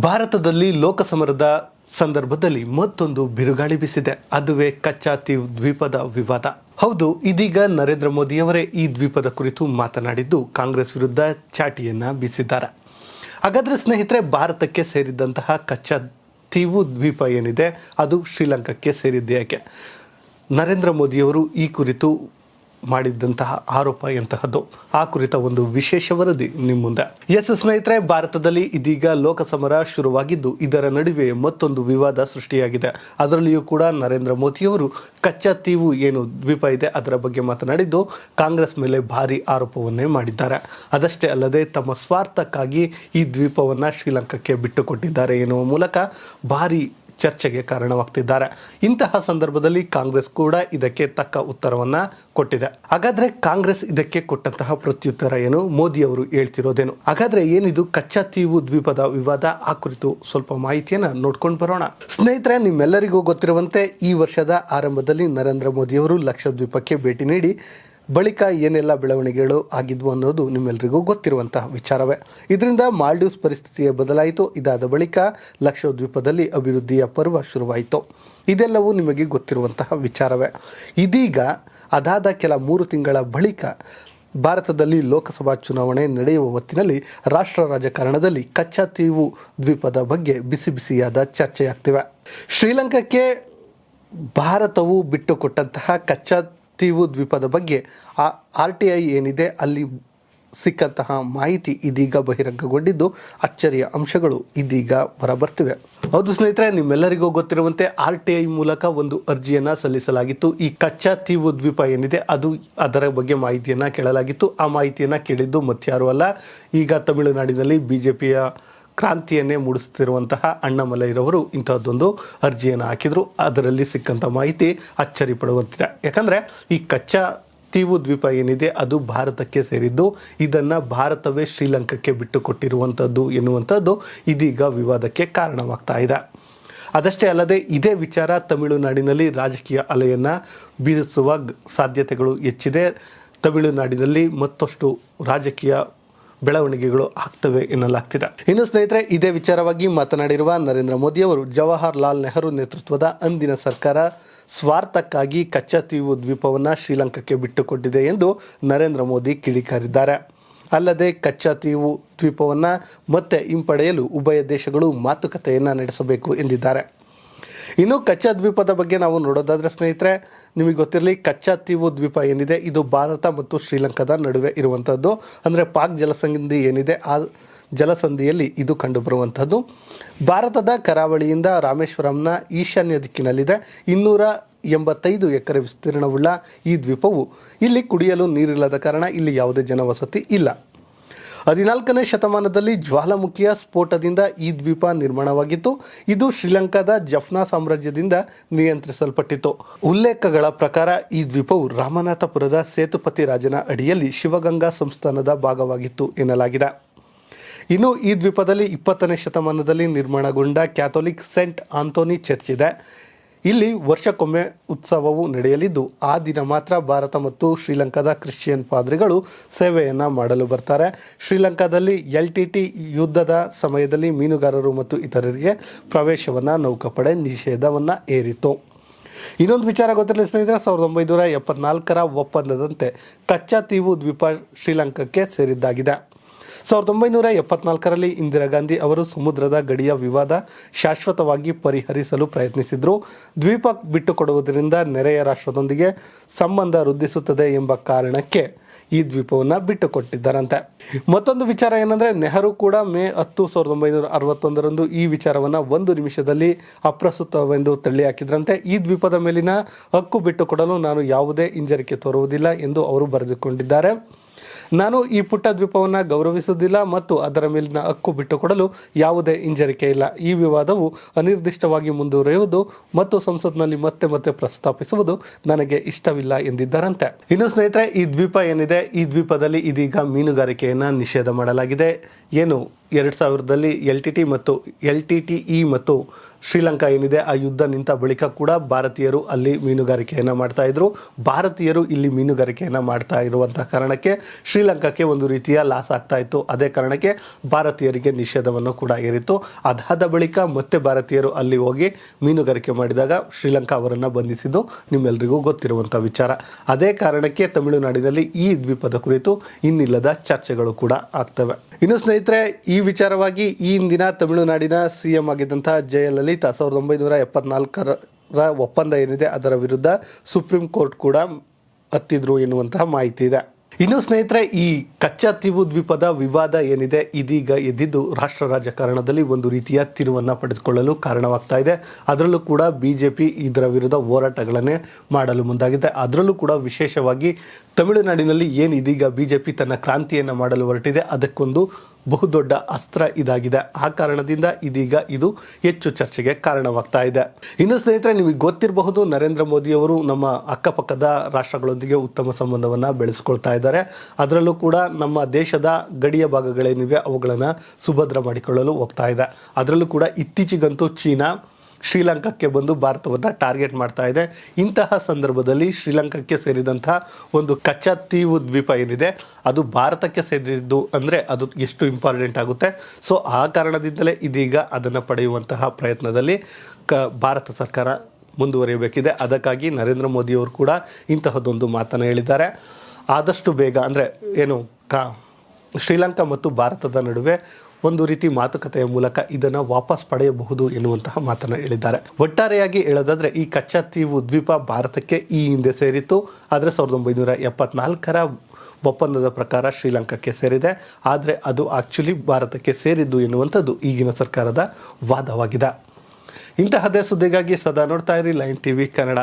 ಭಾರತದಲ್ಲಿ ಲೋಕಸಮರದ ಸಂದರ್ಭದಲ್ಲಿ ಮತ್ತೊಂದು ಬಿರುಗಾಳಿ ಬೀಸಿದೆ. ಅದುವೇ ಕಚ್ಚಾ ದ್ವೀಪದ ವಿವಾದ. ಹೌದು, ಇದೀಗ ನರೇಂದ್ರ ಮೋದಿಯವರೇ ಈ ದ್ವೀಪದ ಕುರಿತು ಮಾತನಾಡಿದ್ದು ಕಾಂಗ್ರೆಸ್ ವಿರುದ್ಧ ಚಾಟಿಯನ್ನ ಬೀಸಿದ್ದಾರೆ. ಹಾಗಾದ್ರೆ ಸ್ನೇಹಿತರೆ, ಭಾರತಕ್ಕೆ ಸೇರಿದಂತಹ ಕಚ್ಚಾ ದ್ವೀಪ ಏನಿದೆ ಅದು ಶ್ರೀಲಂಕಾಕ್ಕೆ ಸೇರಿದ್ದೇ ಯಾಕೆ? ನರೇಂದ್ರ ಮೋದಿಯವರು ಈ ಕುರಿತು ಮಾಡಿದ್ದಂತಹ ಆರೋಪ ಎಂತಹದ್ದು? ಆ ಕುರಿತ ಒಂದು ವಿಶೇಷ ವರದಿ ನಿಮ್ಮ ಮುಂದೆ. ಎಸ್ ಸ್ನೇಹಿತರೆ, ಭಾರತದಲ್ಲಿ ಇದೀಗ ಲೋಕಸಮರ ಶುರುವಾಗಿದ್ದು ಇದರ ನಡುವೆ ಮತ್ತೊಂದು ವಿವಾದ ಸೃಷ್ಟಿಯಾಗಿದೆ. ಅದರಲ್ಲಿಯೂ ಕೂಡ ನರೇಂದ್ರ ಮೋದಿಯವರು ಕಚ್ಚಾ ದ್ವೀಪ ಇದೆ ಅದರ ಬಗ್ಗೆ ಮಾತನಾಡಿದ್ದು ಕಾಂಗ್ರೆಸ್ ಮೇಲೆ ಭಾರಿ ಆರೋಪವನ್ನೇ ಮಾಡಿದ್ದಾರೆ. ಅದಷ್ಟೇ ಅಲ್ಲದೆ ತಮ್ಮ ಸ್ವಾರ್ಥಕ್ಕಾಗಿ ಈ ದ್ವೀಪವನ್ನು ಶ್ರೀಲಂಕಾಕ್ಕೆ ಬಿಟ್ಟುಕೊಟ್ಟಿದ್ದಾರೆ ಎನ್ನುವ ಮೂಲಕ ಭಾರಿ ಚರ್ಚೆಗೆ ಕಾರಣವಾಗ್ತಿದ್ದಾರೆ. ಇಂತಹ ಸಂದರ್ಭದಲ್ಲಿ ಕಾಂಗ್ರೆಸ್ ಕೂಡ ಇದಕ್ಕೆ ತಕ್ಕ ಉತ್ತರವನ್ನ ಕೊಟ್ಟಿದೆ. ಹಾಗಾದ್ರೆ ಕಾಂಗ್ರೆಸ್ ಇದಕ್ಕೆ ಕೊಟ್ಟಂತಹ ಪ್ರತ್ಯುತ್ತರ ಏನು? ಮೋದಿ ಅವರು ಹೇಳ್ತಿರೋದೇನು? ಹಾಗಾದ್ರೆ ಏನಿದು ಕಚ್ಚಾ ದ್ವೀಪದ ವಿವಾದ? ಆ ಕುರಿತು ಸ್ವಲ್ಪ ಮಾಹಿತಿಯನ್ನ ನೋಡ್ಕೊಂಡು ಬರೋಣ. ಸ್ನೇಹಿತರೆ, ನಿಮ್ಮೆಲ್ಲರಿಗೂ ಗೊತ್ತಿರುವಂತೆ ಈ ವರ್ಷದ ಆರಂಭದಲ್ಲಿ ನರೇಂದ್ರ ಮೋದಿಯವರು ಲಕ್ಷದ್ವೀಪಕ್ಕೆ ಭೇಟಿ ನೀಡಿ ಬಳಿಕ ಏನೆಲ್ಲ ಬೆಳವಣಿಗೆಗಳು ಆಗಿದ್ವು ಅನ್ನೋದು ನಿಮ್ಮೆಲ್ಲರಿಗೂ ಗೊತ್ತಿರುವಂತಹ ವಿಚಾರವೇ. ಇದರಿಂದ ಮಾಲ್ಡೀವ್ಸ್ ಪರಿಸ್ಥಿತಿಯೇ ಬದಲಾಯಿತು. ಇದಾದ ಬಳಿಕ ಲಕ್ಷದ್ವೀಪದಲ್ಲಿ ಅಭಿವೃದ್ಧಿಯ ಪರ್ವ ಶುರುವಾಯಿತು. ಇದೆಲ್ಲವೂ ನಿಮಗೆ ಗೊತ್ತಿರುವಂತಹ ವಿಚಾರವೇ. ಇದೀಗ ಅದಾದ ಕೆಲ 3 ತಿಂಗಳ ಬಳಿಕ ಭಾರತದಲ್ಲಿ ಲೋಕಸಭಾ ಚುನಾವಣೆ ನಡೆಯುವ ಹೊತ್ತಿನಲ್ಲಿ ರಾಷ್ಟ್ರ ರಾಜಕಾರಣದಲ್ಲಿ ಕಚ್ಚಾ ದ್ವೀಪದ ಬಗ್ಗೆ ಬಿಸಿ ಬಿಸಿಯಾದ ಚರ್ಚೆಯಾಗ್ತಿವೆ. ಶ್ರೀಲಂಕಾಕ್ಕೆ ಭಾರತವು ಬಿಟ್ಟುಕೊಟ್ಟಂತಹ ಕಚ್ಚಾ ದ್ವೀಪದ ಬಗ್ಗೆ RTI ಏನಿದೆ ಅಲ್ಲಿ ಸಿಕ್ಕಂತಹ ಮಾಹಿತಿ ಇದೀಗ ಬಹಿರಂಗಗೊಂಡಿದ್ದು ಅಚ್ಚರಿಯ ಅಂಶಗಳು ಇದೀಗ ಹೊರಬರ್ತಿವೆ. ಹೌದು ಸ್ನೇಹಿತರೆ, ನಿಮ್ಮೆಲ್ಲರಿಗೂ ಗೊತ್ತಿರುವಂತೆ RTI ಮೂಲಕ ಒಂದು ಅರ್ಜಿಯನ್ನ ಸಲ್ಲಿಸಲಾಗಿತ್ತು. ಈ ಕಚ್ಚಾ ದ್ವೀಪ ಏನಿದೆ ಅದರ ಬಗ್ಗೆ ಮಾಹಿತಿಯನ್ನ ಕೇಳಲಾಗಿತ್ತು. ಆ ಮಾಹಿತಿಯನ್ನ ಕೇಳಿದ್ದು ಮತ್ಯಾರು ಅಲ್ಲ, ಈಗ ತಮಿಳುನಾಡಿನಲ್ಲಿ ಬಿಜೆಪಿಯ ಕ್ರಾಂತಿಯನ್ನೇ ಮೂಡಿಸುತ್ತಿರುವಂತಹ ಅಣ್ಣಾಮಲೈರವರು ಇಂತಹದ್ದೊಂದು ಅರ್ಜಿಯನ್ನು ಹಾಕಿದ್ರು. ಅದರಲ್ಲಿ ಸಿಕ್ಕಂತ ಮಾಹಿತಿ ಅಚ್ಚರಿ ಪಡುವಂತಿದೆ. ಯಾಕಂದ್ರೆ ಈ ಕಚ್ಚಾ ದ್ವೀಪ ಏನಿದೆ ಅದು ಭಾರತಕ್ಕೆ ಸೇರಿದ್ದು, ಇದನ್ನ ಭಾರತವೇ ಶ್ರೀಲಂಕಾಕ್ಕೆ ಬಿಟ್ಟುಕೊಟ್ಟಿರುವಂಥದ್ದು ಎನ್ನುವಂಥದ್ದು ಇದೀಗ ವಿವಾದಕ್ಕೆ ಕಾರಣವಾಗ್ತಾ ಇದೆ. ಅದಷ್ಟೇ ಅಲ್ಲದೆ ಇದೇ ವಿಚಾರ ತಮಿಳುನಾಡಿನಲ್ಲಿ ರಾಜಕೀಯ ಅಲೆಯನ್ನ ಬೀರಿಸುವ ಸಾಧ್ಯತೆಗಳು ಹೆಚ್ಚಿದೆ. ತಮಿಳುನಾಡಿನಲ್ಲಿ ಮತ್ತಷ್ಟು ರಾಜಕೀಯ ಬೆಳವಣಿಗೆಗಳು ಆಗ್ತವೆ ಎನ್ನಲಾಗ್ತಿದೆ. ಇನ್ನು ಸ್ನೇಹಿತರೆ, ಇದೇ ವಿಚಾರವಾಗಿ ಮಾತನಾಡಿರುವ ನರೇಂದ್ರ ಮೋದಿ ಅವರು ಜವಾಹರ್ಲಾಲ್ ನೆಹರು ನೇತೃತ್ವದ ಅಂದಿನ ಸರ್ಕಾರ ಸ್ವಾರ್ಥಕ್ಕಾಗಿ ಕಚ್ಚಾ ದ್ವೀಪವನ್ನು ಶ್ರೀಲಂಕಾಕ್ಕೆ ಬಿಟ್ಟುಕೊಟ್ಟಿದೆ ಎಂದು ನರೇಂದ್ರ ಮೋದಿ ಕಿಡಿಕಾರಿದ್ದಾರೆ. ಅಲ್ಲದೆ ಕಚ್ಚಾ ದ್ವೀಪವನ್ನು ಮತ್ತೆ ಹಿಂಪಡೆಯಲು ಉಭಯ ದೇಶಗಳು ಮಾತುಕತೆಯನ್ನು ನಡೆಸಬೇಕು ಎಂದಿದ್ದಾರೆ. ಇನ್ನು ಕಚ್ಚಾ ದ್ವೀಪದ ಬಗ್ಗೆ ನಾವು ನೋಡೋದಾದ್ರೆ ಸ್ನೇಹಿತರೆ, ನಿಮಗೆ ಗೊತ್ತಿರಲಿ, ಕಚ್ಚಾ ದ್ವೀಪ ಏನಿದೆ ಇದು ಭಾರತ ಮತ್ತು ಶ್ರೀಲಂಕಾದ ನಡುವೆ ಇರುವಂಥದ್ದು. ಅಂದರೆ ಪಾಕ್ ಜಲಸಂಧಿ ಏನಿದೆ ಆ ಜಲಸಂಧಿಯಲ್ಲಿ ಇದು ಕಂಡುಬರುವಂಥದ್ದು. ಭಾರತದ ಕರಾವಳಿಯಿಂದ ರಾಮೇಶ್ವರಂನ ಈಶಾನ್ಯ ದಿಕ್ಕಿನಲ್ಲಿದೆ. 285 ಎಕರೆ ವಿಸ್ತೀರ್ಣವುಳ್ಳ ಈ ದ್ವೀಪವು ಇಲ್ಲಿ ಕುಡಿಯಲು ನೀರಿಲ್ಲದ ಕಾರಣ ಇಲ್ಲಿ ಯಾವುದೇ ಜನವಸತಿ ಇಲ್ಲ. 14ನೇ ಶತಮಾನದಲ್ಲಿ ಜ್ವಾಲಾಮುಖಿಯ ಸ್ಫೋಟದಿಂದ ಈ ದ್ವೀಪ ನಿರ್ಮಾಣವಾಗಿತ್ತು. ಇದು ಶ್ರೀಲಂಕಾದ ಜಫ್ನಾ ಸಾಮ್ರಾಜ್ಯದಿಂದ ನಿಯಂತ್ರಿಸಲ್ಪಟ್ಟಿತು. ಉಲ್ಲೇಖಗಳ ಪ್ರಕಾರ ಈ ದ್ವೀಪವು ರಾಮನಾಥಪುರದ ಸೇತುಪತಿ ರಾಜನ ಅಡಿಯಲ್ಲಿ ಶಿವಗಂಗಾ ಸಂಸ್ಥಾನದ ಭಾಗವಾಗಿತ್ತು ಎನ್ನಲಾಗಿದೆ. ಇನ್ನು ಈ ದ್ವೀಪದಲ್ಲಿ 20ನೇ ಶತಮಾನದಲ್ಲಿ ನಿರ್ಮಾಣಗೊಂಡ ಕ್ಯಾಥೋಲಿಕ್ ಸೆಂಟ್ ಆಂಥೋನಿ ಚರ್ಚ್ ಇದೆ. ಇಲ್ಲಿ ವರ್ಷಕ್ಕೊಮ್ಮೆ ಉತ್ಸವವು ನಡೆಯಲಿದ್ದು ಆ ದಿನ ಮಾತ್ರ ಭಾರತ ಮತ್ತು ಶ್ರೀಲಂಕಾದ ಕ್ರಿಶ್ಚಿಯನ್ ಪಾದ್ರಿಗಳು ಸೇವೆಯನ್ನು ಮಾಡಲು ಬರ್ತಾರೆ. ಶ್ರೀಲಂಕಾದಲ್ಲಿ LTT ಯುದ್ಧದ ಸಮಯದಲ್ಲಿ ಮೀನುಗಾರರು ಮತ್ತು ಇತರರಿಗೆ ಪ್ರವೇಶವನ್ನು ನೌಕಾಪಡೆ ನಿಷೇಧವನ್ನು ಹೇರಿತು. ಇನ್ನೊಂದು ವಿಚಾರ ಗೊತ್ತಿರಲಿ ಸ್ನೇಹಿತರೆ, 1974ರ ಒಪ್ಪಂದದಂತೆ ಕಚ್ಚಾ ದ್ವೀಪ ಶ್ರೀಲಂಕಾಕ್ಕೆ ಸೇರಿದ್ದಾಗಿದೆ. 1974ರಲ್ಲಿ ಇಂದಿರಾ ಗಾಂಧಿ ಅವರು ಸಮುದ್ರದ ಗಡಿಯ ವಿವಾದ ಶಾಶ್ವತವಾಗಿ ಪರಿಹರಿಸಲು ಪ್ರಯತ್ನಿಸಿದ್ರು. ದ್ವೀಪ ಬಿಟ್ಟುಕೊಡುವುದರಿಂದ ನೆರೆಯ ರಾಷ್ಟ್ರದೊಂದಿಗೆ ಸಂಬಂಧ ವೃದ್ಧಿಸುತ್ತದೆ ಎಂಬ ಕಾರಣಕ್ಕೆ ಈ ದ್ವೀಪವನ್ನು ಬಿಟ್ಟುಕೊಟ್ಟಿದ್ದಾರಂತೆ. ಮತ್ತೊಂದು ವಿಚಾರ ಏನಂದ್ರೆ, ನೆಹರು ಕೂಡ ಮೇ 10, 1961ರಂದು ಈ ವಿಚಾರವನ್ನು 1 ನಿಮಿಷದಲ್ಲಿ ಅಪ್ರಸ್ತುತವೆಂದು ತಳ್ಳಿ ಹಾಕಿದ್ರಂತೆ. ಈ ದ್ವೀಪದ ಮೇಲಿನ ಹಕ್ಕು ಬಿಟ್ಟುಕೊಡಲು ನಾನು ಯಾವುದೇ ಹಿಂಜರಿಕೆ ತೋರುವುದಿಲ್ಲ ಎಂದು ಅವರು ಬರೆದುಕೊಂಡಿದ್ದಾರೆ. ನಾನು ಈ ಪುಟ್ಟ ದ್ವೀಪವನ್ನು ಗೌರವಿಸುವುದಿಲ್ಲ ಮತ್ತು ಅದರ ಮೇಲಿನ ಹಕ್ಕು ಬಿಟ್ಟುಕೊಡಲು ಯಾವುದೇ ಹಿಂಜರಿಕೆ ಇಲ್ಲ. ಈ ವಿವಾದವು ಅನಿರ್ದಿಷ್ಟವಾಗಿ ಮುಂದುವರಿಯುವುದು ಮತ್ತು ಸಂಸತ್ನಲ್ಲಿ ಮತ್ತೆ ಮತ್ತೆ ಪ್ರಸ್ತಾಪಿಸುವುದು ನನಗೆ ಇಷ್ಟವಿಲ್ಲ ಎಂದಿದ್ದಾರಂತೆ. ಇನ್ನು ಸ್ನೇಹಿತರೆ, ಈ ದ್ವೀಪ ಏನಿದೆ ಈ ದ್ವೀಪದಲ್ಲಿ ಇದೀಗ ಮೀನುಗಾರಿಕೆಯನ್ನು ನಿಷೇಧ ಮಾಡಲಾಗಿದೆ. ಏನು 2000ರಲ್ಲಿ LTTE ಮತ್ತು ಶ್ರೀಲಂಕಾ ಏನಿದೆ ಆ ಯುದ್ಧ ನಿಂತ ಬಳಿಕ ಕೂಡ ಭಾರತೀಯರು ಅಲ್ಲಿ ಮೀನುಗಾರಿಕೆಯನ್ನು ಮಾಡ್ತಾ ಇದ್ರು. ಭಾರತೀಯರು ಇಲ್ಲಿ ಮೀನುಗಾರಿಕೆಯನ್ನು ಮಾಡ್ತಾ ಇರುವಂತಹ ಕಾರಣಕ್ಕೆ ಶ್ರೀಲಂಕಾಕ್ಕೆ ಒಂದು ರೀತಿಯ ಲಾಸ್ ಆಗ್ತಾ ಇತ್ತು. ಅದೇ ಕಾರಣಕ್ಕೆ ಭಾರತೀಯರಿಗೆ ನಿಷೇಧವನ್ನು ಕೂಡ ಏರಿತ್ತು. ಅದಾದ ಬಳಿಕ ಮತ್ತೆ ಭಾರತೀಯರು ಅಲ್ಲಿ ಹೋಗಿ ಮೀನುಗಾರಿಕೆ ಮಾಡಿದಾಗ ಶ್ರೀಲಂಕಾ ಅವರನ್ನು ಬಂಧಿಸಿದ್ದು ನಿಮ್ಮೆಲ್ಲರಿಗೂ ಗೊತ್ತಿರುವಂಥ ವಿಚಾರ. ಅದೇ ಕಾರಣಕ್ಕೆ ತಮಿಳುನಾಡಿನಲ್ಲಿ ಈ ದ್ವೀಪದ ಕುರಿತು ಇನ್ನಿಲ್ಲದ ಚರ್ಚೆಗಳು ಕೂಡ ಆಗ್ತವೆ. ಇನ್ನು ಸ್ನೇಹಿತರೆ, ಈ ವಿಚಾರವಾಗಿ ಈ ಹಿಂದಿನ ತಮಿಳುನಾಡಿನ ಸಿಎಂ ಆಗಿದ್ದಂತಹ ಜಯಲಲಿತಾ 1974ರ ಒಪ್ಪಂದ ಏನಿದೆ ಅದರ ವಿರುದ್ಧ ಸುಪ್ರೀಂ ಕೋರ್ಟ್ ಕೂಡ ಹತ್ತಿದ್ರು ಎನ್ನುವಂತಹ ಮಾಹಿತಿ ಇದೆ. ಇನ್ನು ಸ್ನೇಹಿತರೆ, ಈ ಕಚ್ಚಾತೀವು ದ್ವೀಪದ ವಿವಾದ ಏನಿದೆ ಇದೀಗ ಎದ್ದಿದ್ದು ರಾಷ್ಟ್ರ ರಾಜಕಾರಣದಲ್ಲಿ ಒಂದು ರೀತಿಯ ತಿರುವನ್ನು ಪಡೆದುಕೊಳ್ಳಲು ಕಾರಣವಾಗ್ತಾ ಇದೆ. ಅದರಲ್ಲೂ ಕೂಡ ಬಿಜೆಪಿ ಇದರ ವಿರುದ್ಧ ಹೋರಾಟಗಳನ್ನೇ ಮಾಡಲು ಮುಂದಾಗಿದೆ. ಅದರಲ್ಲೂ ಕೂಡ ವಿಶೇಷವಾಗಿ ತಮಿಳುನಾಡಿನಲ್ಲಿ ಏನು ಇದೀಗ ಬಿಜೆಪಿ ತನ್ನ ಕ್ರಾಂತಿಯನ್ನು ಮಾಡಲು ಹೊರಟಿದೆ ಅದಕ್ಕೊಂದು ಬಹುದೊಡ್ಡ ಅಸ್ತ್ರ ಇದಾಗಿದೆ. ಆ ಕಾರಣದಿಂದ ಇದೀಗ ಇದು ಹೆಚ್ಚು ಚರ್ಚೆಗೆ ಕಾರಣವಾಗ್ತಾ ಇದೆ. ಇನ್ನು ಸ್ನೇಹಿತರೆ, ನಿಮಗೆ ಗೊತ್ತಿರಬಹುದು, ನರೇಂದ್ರ ಮೋದಿ ಅವರು ನಮ್ಮ ಅಕ್ಕಪಕ್ಕದ ರಾಷ್ಟ್ರಗಳೊಂದಿಗೆ ಉತ್ತಮ ಸಂಬಂಧವನ್ನು ಬೆಳೆಸ್ಕೊಳ್ತಾ ಇದ್ದಾರೆ. ಅದರಲ್ಲೂ ಕೂಡ ನಮ್ಮ ದೇಶದ ಗಡಿಯ ಭಾಗಗಳೇನಿವೆ ಅವುಗಳನ್ನು ಸುಭದ್ರ ಮಾಡಿಕೊಳ್ಳಲು ಹೋಗ್ತಾ ಇದೆ. ಅದರಲ್ಲೂ ಕೂಡ ಇತ್ತೀಚೆಗಂತೂ ಚೀನಾ ಶ್ರೀಲಂಕಾಕ್ಕೆ ಬಂದು ಭಾರತವನ್ನು ಟಾರ್ಗೆಟ್ ಮಾಡ್ತಾ ಇದೆ. ಇಂತಹ ಸಂದರ್ಭದಲ್ಲಿ ಶ್ರೀಲಂಕಾಕ್ಕೆ ಸೇರಿದಂತಹ ಒಂದು ಕಚ್ಚಾತೀವು ದ್ವೀಪ ಏನಿದೆ ಅದು ಭಾರತಕ್ಕೆ ಸೇರಿದ್ದು ಅಂದರೆ ಅದು ಎಷ್ಟು ಇಂಪಾರ್ಟೆಂಟ್ ಆಗುತ್ತೆ. ಸೊ ಆ ಕಾರಣದಿಂದಲೇ ಇದೀಗ ಅದನ್ನು ಪಡೆಯುವಂತಹ ಪ್ರಯತ್ನದಲ್ಲಿ ಭಾರತ ಸರ್ಕಾರ ಮುಂದುವರಿಯಬೇಕಿದೆ. ಅದಕ್ಕಾಗಿ ನರೇಂದ್ರ ಮೋದಿಯವರು ಕೂಡ ಇಂತಹದ್ದೊಂದು ಮಾತನ್ನು ಹೇಳಿದ್ದಾರೆ. ಆದಷ್ಟು ಬೇಗ ಅಂದರೆ ಏನು ಶ್ರೀಲಂಕಾ ಮತ್ತು ಭಾರತದ ನಡುವೆ ಒಂದು ರೀತಿ ಮಾತುಕತೆಯ ಮೂಲಕ ಇದನ್ನು ವಾಪಸ್ ಪಡೆಯಬಹುದು ಎನ್ನುವಂತಹ ಮಾತನ್ನು ಹೇಳಿದ್ದಾರೆ. ಒಟ್ಟಾರೆಯಾಗಿ ಹೇಳೋದಾದರೆ ಈ ಕಚ್ಚಾತೀವು ದ್ವೀಪ ಭಾರತಕ್ಕೆ ಈ ಹಿಂದೆ ಸೇರಿತ್ತು. ಆದರೆ 1974ರ ಒಪ್ಪಂದದ ಪ್ರಕಾರ ಶ್ರೀಲಂಕಾಕ್ಕೆ ಸೇರಿದೆ. ಆದರೆ ಅದು ಆಕ್ಚುಲಿ ಭಾರತಕ್ಕೆ ಸೇರಿದ್ದು ಎನ್ನುವಂಥದ್ದು ಈಗಿನ ಸರ್ಕಾರದ ವಾದವಾಗಿದೆ. ಇಂತಹದ್ದೇ ಸುದ್ದಿಗಾಗಿ ಸದಾ ನೋಡ್ತಾ ಇರಿ ಲೈನ್ ಟಿವಿ ಕನ್ನಡ.